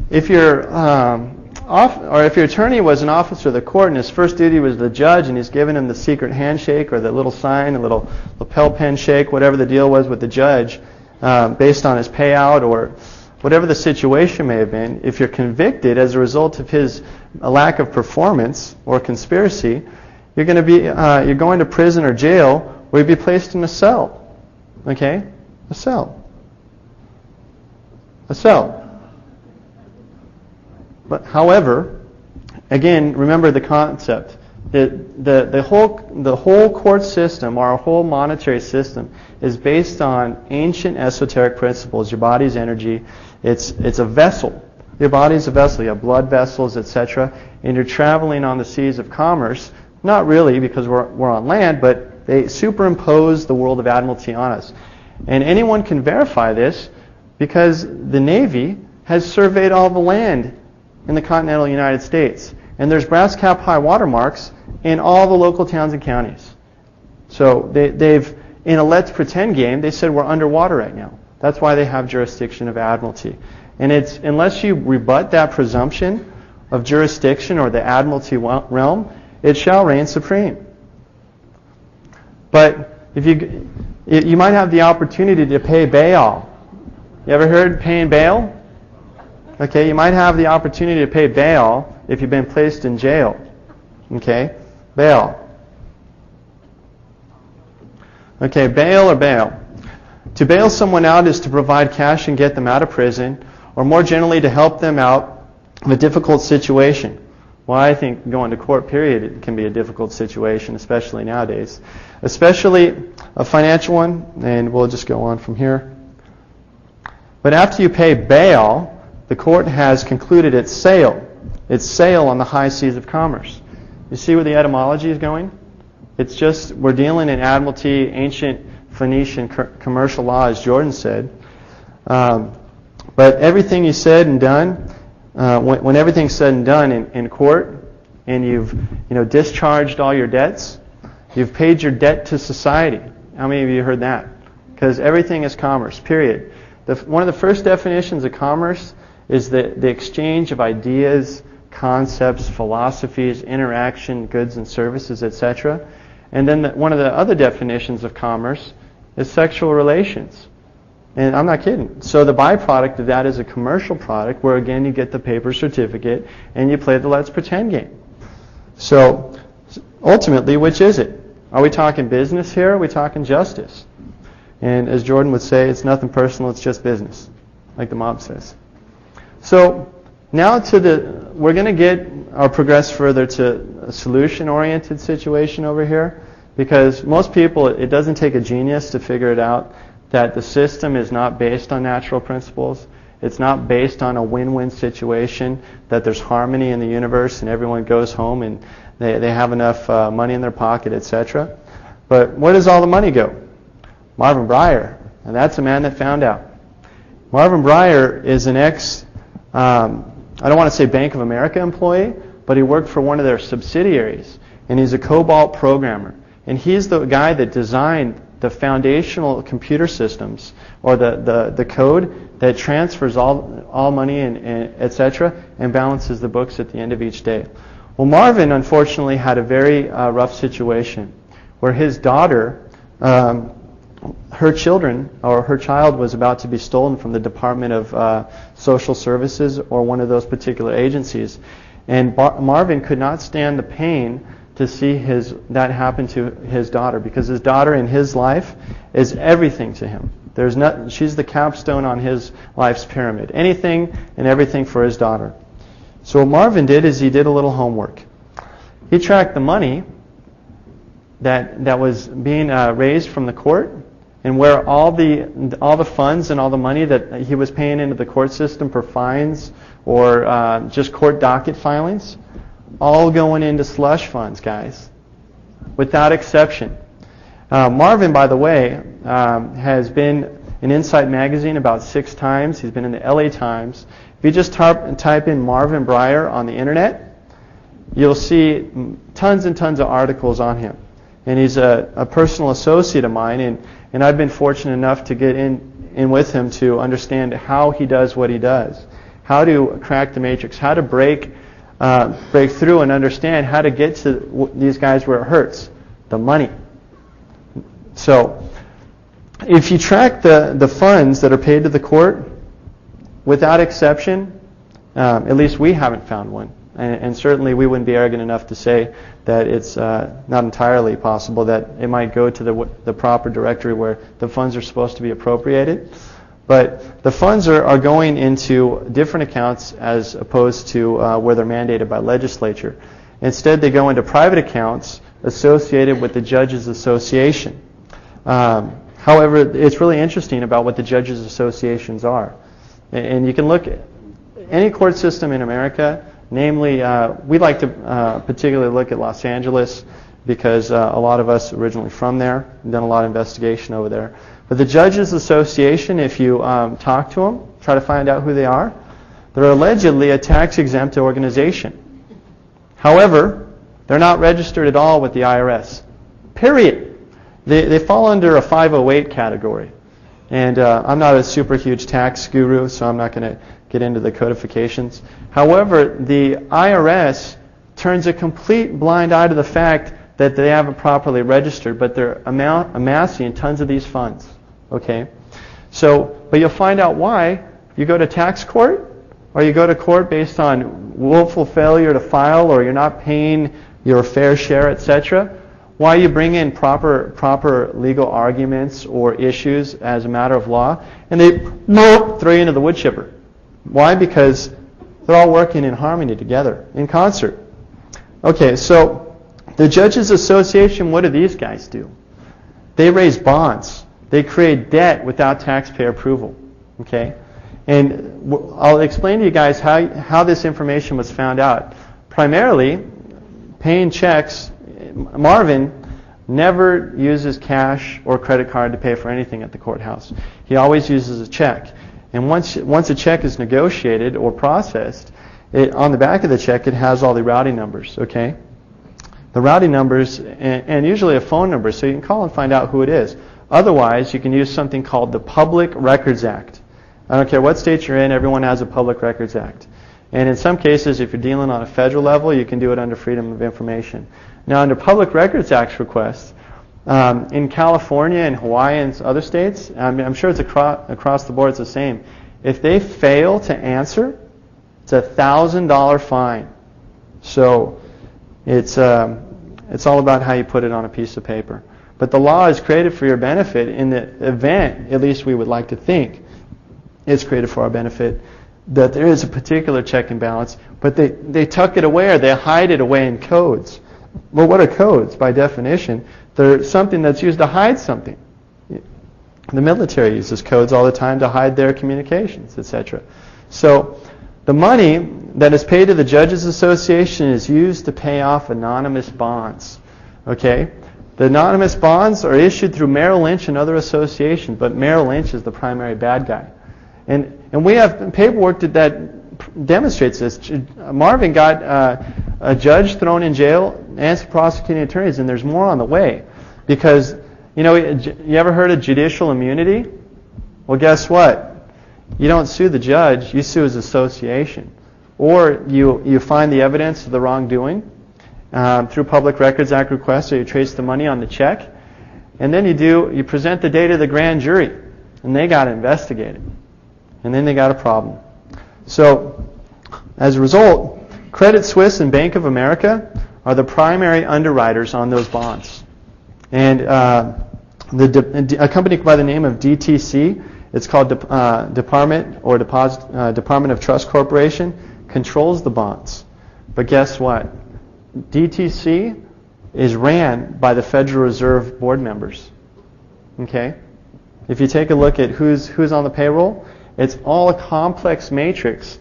if your if your attorney was an officer of the court and his first duty was the judge and he's giving him the secret handshake or the little sign, a little lapel pin shake, whatever the deal was with the judge, based on his payout or whatever the situation may have been, if you're convicted as a result of his lack of performance or conspiracy, you're going to prison or jail where you'd be placed in a cell. Okay? A cell. A cell. But however, again, remember the concept. The whole court system, or our whole monetary system, is based on ancient esoteric principles. Your body's energy. It's a vessel. Your body's a vessel. You have blood vessels, etc. And you're traveling on the seas of commerce. Not really, because we're on land, but they superimpose the world of admiralty on us. And anyone can verify this because the Navy has surveyed all the land in the continental United States. And there's brass cap high water marks in all the local towns and counties. So they've, in a let's pretend game, they said we're underwater right now. That's why they have jurisdiction of admiralty. And it's, unless you rebut that presumption of jurisdiction or the admiralty realm, it shall reign supreme. But if you might have the opportunity to pay bail. You ever heard paying bail? Okay, you might have the opportunity to pay bail if you've been placed in jail. Okay, bail. Okay, bail or bail. To bail someone out is to provide cash and get them out of prison, or more generally to help them out of a difficult situation. Well, I think going to court, period, it can be a difficult situation, especially nowadays. Especially a financial one, and we'll just go on from here. But after you pay bail, the court has concluded its sale on the high seas of commerce. You see where the etymology is going? It's just, we're dealing in admiralty, ancient Phoenician commercial law, as Jordan said. But everything you said and done, when everything's said and done in court, and you've discharged all your debts, you've paid your debt to society. How many of you heard that? Because everything is commerce, period. One of the first definitions of commerce is the exchange of ideas, concepts, philosophies, interaction, goods and services, etc. And then one of the other definitions of commerce is sexual relations. And I'm not kidding. So the byproduct of that is a commercial product where, again, you get the paper certificate and you play the let's pretend game. So ultimately, which is it? Are we talking business here or are we talking justice? And as Jordan would say, it's nothing personal, it's just business, like the mob says. So now we're going to get or progress further to a solution-oriented situation over here, because most people, it doesn't take a genius to figure it out that the system is not based on natural principles. It's not based on a win-win situation, that there's harmony in the universe and everyone goes home and they have enough money in their pocket, etc. But where does all the money go? Marvin Breyer, and that's a man that found out. Marvin Breyer is an I don't want to say Bank of America employee, but he worked for one of their subsidiaries, and he's a COBOL programmer. And he's the guy that designed the foundational computer systems, or the code that transfers all money and etc. and balances the books at the end of each day. Well, Marvin unfortunately had a very rough situation where his daughter, her child was about to be stolen from the Department of Social Services or one of those particular agencies, and Marvin could not stand the pain to see that happen to his daughter, because his daughter in his life is everything to him. She's the capstone on his life's pyramid. Anything and everything for his daughter. So what Marvin did is he did a little homework. He tracked the money that was being raised from the court, and where all the funds and all the money that he was paying into the court system for fines or just court docket filings, all going into slush funds, guys, without exception. Marvin, by the way, has been in Insight Magazine about 6 times. He's been in the LA Times. If you just type in Marvin Breyer on the internet, you'll see tons and tons of articles on him. And he's a personal associate of mine, and I've been fortunate enough to get in with him to understand how he does what he does, how to crack the matrix, how to break through and understand how to get to these guys where it hurts, the money. So if you track the funds that are paid to the court, without exception, at least we haven't found one. And certainly we wouldn't be arrogant enough to say that it's not entirely possible that it might go to the proper directory where the funds are supposed to be appropriated. But the funds are going into different accounts as opposed to where they're mandated by legislature. Instead, they go into private accounts associated with the Judges Association. However, it's really interesting about what the Judges Associations are. And you can look at any court system in America. Namely, we like to particularly look at Los Angeles because a lot of us are originally from there and done a lot of investigation over there. But the Judges Association, if you talk to them, try to find out who they are, they're allegedly a tax-exempt organization. However, they're not registered at all with the IRS. Period. They fall under a 508 category. And I'm not a super huge tax guru, so I'm not going to get into the codifications. However, the IRS turns a complete blind eye to the fact that they haven't properly registered, but they're amassing tons of these funds. Okay? So, but you'll find out why. You go to tax court, or you go to court based on willful failure to file, or you're not paying your fair share, etc. Why you bring in proper legal arguments or issues as a matter of law, and they throw you into the wood chipper. Why? Because they're all working in harmony together, in concert. Okay, so the Judges Association, what do these guys do? They raise bonds. They create debt without taxpayer approval. Okay? And I'll explain to you guys how this information was found out. Primarily, paying checks. Marvin never uses cash or credit card to pay for anything at the courthouse. He always uses a check. And once a check is negotiated or processed, on the back of the check it has all the routing numbers, okay? The routing numbers and usually a phone number, so you can call and find out who it is. Otherwise, you can use something called the Public Records Act. I don't care what state you're in, everyone has a Public Records Act. And in some cases, if you're dealing on a federal level, you can do it under Freedom of Information. Now, under Public Records Act requests, in California and Hawaii and other states, I'm sure it's across the board, it's the same. If they fail to answer, it's a $1,000 fine. So it's all about how you put it on a piece of paper. But the law is created for your benefit in the event, at least we would like to think, it's created for our benefit, that there is a particular check and balance, but they tuck it away or they hide it away in codes. Well, what are codes? By definition, they're something that's used to hide something. The military uses codes all the time to hide their communications, etc. So the money that is paid to the Judges Association is used to pay off anonymous bonds. Okay? The anonymous bonds are issued through Merrill Lynch and other associations, but Merrill Lynch is the primary bad guy. And we have paperwork that demonstrates this. Marvin got a judge thrown in jail and some prosecuting attorneys, and there's more on the way. Because, you ever heard of judicial immunity? Well, guess what? You don't sue the judge, you sue his association. Or you find the evidence of the wrongdoing through Public Records Act requests, or you trace the money on the check, and then you present the data to the grand jury, and they got to investigate it. And then they got a problem. So, as a result, Credit Suisse and Bank of America are the primary underwriters on those bonds. And a company by the name of DTC, it's called Department of Trust Corporation, controls the bonds. But guess what? DTC is ran by the Federal Reserve board members. Okay? If you take a look at who's on the payroll, it's all a complex matrix.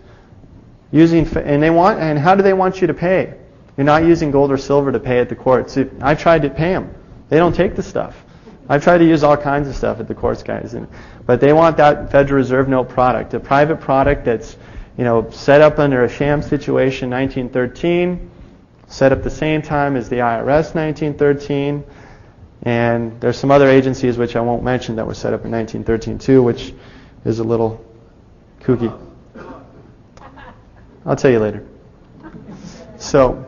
And how do they want you to pay? You're not using gold or silver to pay at the courts. I've tried to pay them. They don't take the stuff. I've tried to use all kinds of stuff at the courts, guys. But they want that Federal Reserve note product, a private product that's set up under a sham situation, 1913. set up the same time as the IRS, 1913, and there's some other agencies which I won't mention that were set up in 1913 too, which is a little kooky. I'll tell you later. So,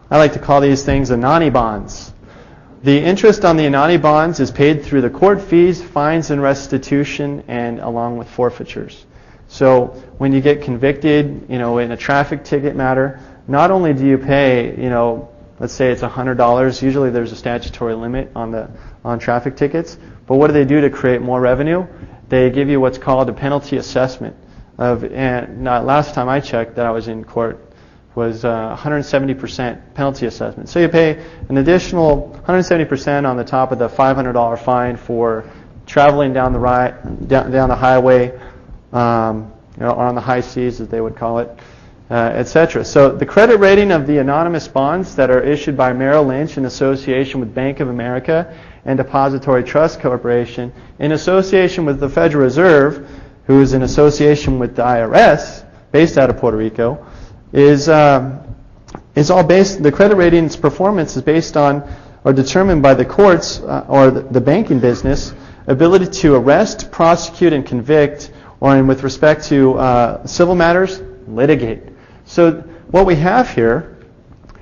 I like to call these things Anani bonds. The interest on the Anani bonds is paid through the court fees, fines and restitution, and along with forfeitures. So when you get convicted, in a traffic ticket matter, not only do you pay, let's say it's $100. Usually there's a statutory limit on traffic tickets. But what do they do to create more revenue? They give you what's called a penalty assessment. Last time I checked that I was in court was 170% penalty assessment. So you pay an additional 170% on the top of the $500 fine for traveling down the highway, or on the high seas, as they would call it, etc. So the credit rating of the anonymous bonds that are issued by Merrill Lynch in association with Bank of America and Depository Trust Corporation, in association with the Federal Reserve, who is in association with the IRS, based out of Puerto Rico, is all based. The credit rating's performance is based on, or determined by the courts or the banking business ability to arrest, prosecute, and convict, or with respect to civil matters, litigate. So what we have here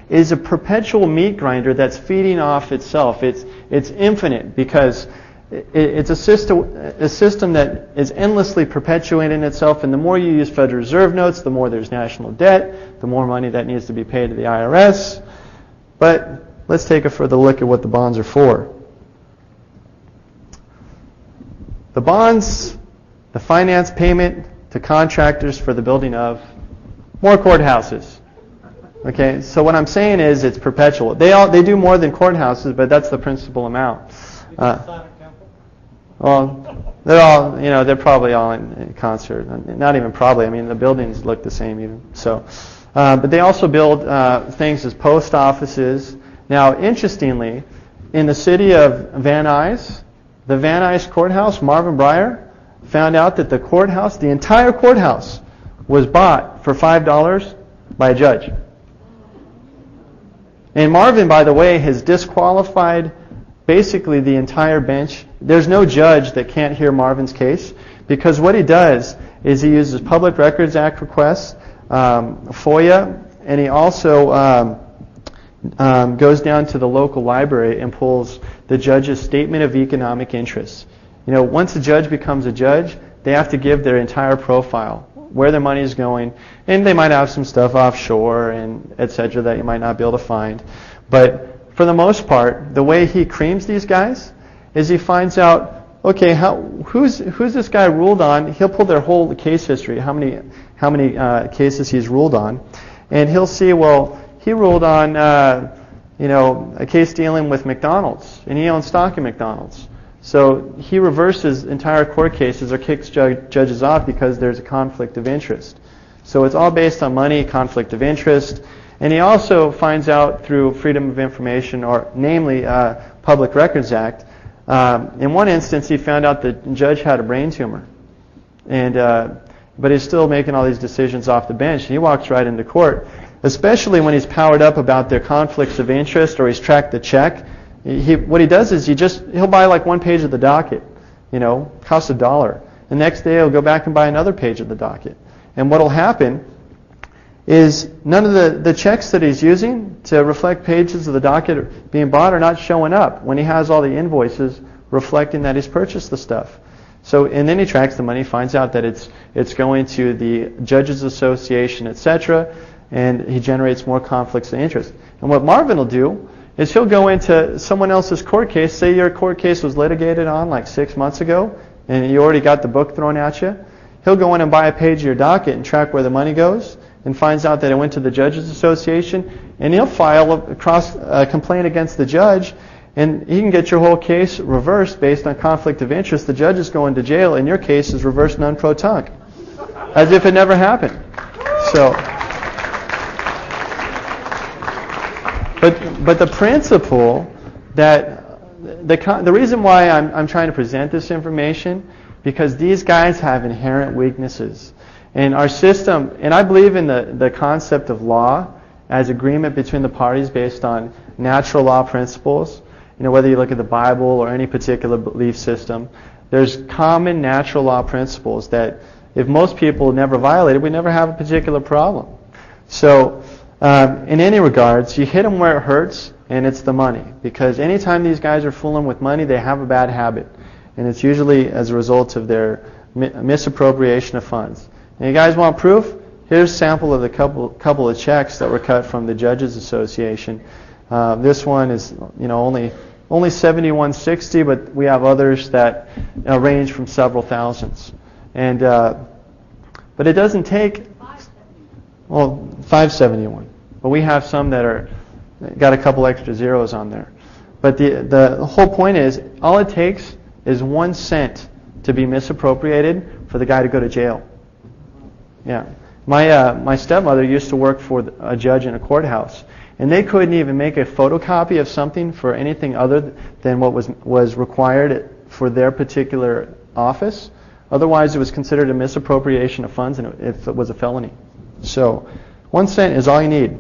is a perpetual meat grinder that's feeding off itself. It's infinite because it's a system that is endlessly perpetuating itself, and the more you use Federal Reserve notes, the more there's national debt, the more money that needs to be paid to the IRS. But let's take a further look at what the bonds are for. The bonds, the finance payment to contractors for the building of more courthouses. Okay, so what I'm saying is it's perpetual. They do more than courthouses, but that's the principal amount. Well, they're probably all in concert. Not even probably. I mean, the buildings look the same even. So, but they also build things as post offices. Now, interestingly, in the city of Van Nuys, the Van Nuys courthouse, Marvin Breyer found out that the entire courthouse, was bought for $5 by a judge. And Marvin, by the way, has disqualified basically the entire bench. There's no judge that can't hear Marvin's case, because what he does is he uses Public Records Act requests, FOIA, and he also goes down to the local library and pulls the judge's statement of economic interests. Once a judge becomes a judge, they have to give their entire profile, where their money is going, and they might have some stuff offshore and etc. that you might not be able to find. But for the most part, the way he creams these guys is he finds out, okay, who's this guy ruled on? He'll pull their whole case history, how many cases he's ruled on, and he'll see, well, he ruled on a case dealing with McDonald's, and he owns stock in McDonald's. So he reverses entire court cases or kicks judges off because there's a conflict of interest. So it's all based on money, conflict of interest. And he also finds out through Freedom of Information, or namely Public Records Act. In one instance, he found out that the judge had a brain tumor. But he's still making all these decisions off the bench. And he walks right into court, especially when he's powered up about their conflicts of interest or he's tracked the check. What he does is he'll buy like one page of the docket, costs $1. The next day he'll go back and buy another page of the docket. And what'll happen is none of the checks that he's using to reflect pages of the docket being bought are not showing up when he has all the invoices reflecting that he's purchased the stuff. So, and then he tracks the money, finds out that it's going to the Judges Association, etc., and he generates more conflicts of interest. And what Marvin will do is he'll go into someone else's court case. Say your court case was litigated on like 6 months ago, and you already got the book thrown at you. He'll go in and buy a page of your docket and track where the money goes, and finds out that it went to the Judges Association, and he'll file a complaint against the judge, and he can get your whole case reversed based on conflict of interest. The judge is going to jail, and your case is reversed non-pro-tunc, as if it never happened. So, but the principle that the reason why I'm trying to present this information, because these guys have inherent weaknesses. And our system, and I believe in the concept of law as agreement between the parties based on natural law principles. Whether you look at the Bible or any particular belief system, there's common natural law principles that if most people never violated, we never have a particular problem. So in any regards, you hit them where it hurts, and it's the money. Because anytime these guys are fooling with money, they have a bad habit. And it's usually as a result of their misappropriation of funds. And you guys want proof? Here's a sample of the couple of checks that were cut from the Judges Association. This one is only $71.60, but we have others that range from several thousands. And but it doesn't take $571. But we have some that got a couple extra zeros on there. But the whole point is, all it takes is 1 cent to be misappropriated for the guy to go to jail. Yeah, my stepmother used to work for a judge in a courthouse. And they couldn't even make a photocopy of something for anything other than what was required for their particular office. Otherwise, it was considered a misappropriation of funds, and it was a felony. So 1 cent is all you need.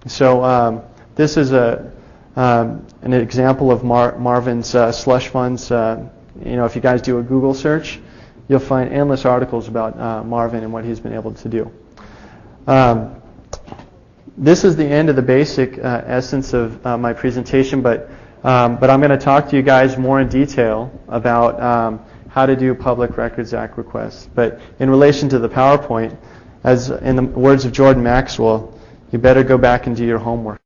So this is an example of Marvin's slush funds. If you guys do a Google search, you'll find endless articles about Marvin and what he's been able to do. This is the end of the basic essence of my presentation, but I'm going to talk to you guys more in detail about how to do Public Records Act requests. But in relation to the PowerPoint, as in the words of Jordan Maxwell, you better go back and do your homework.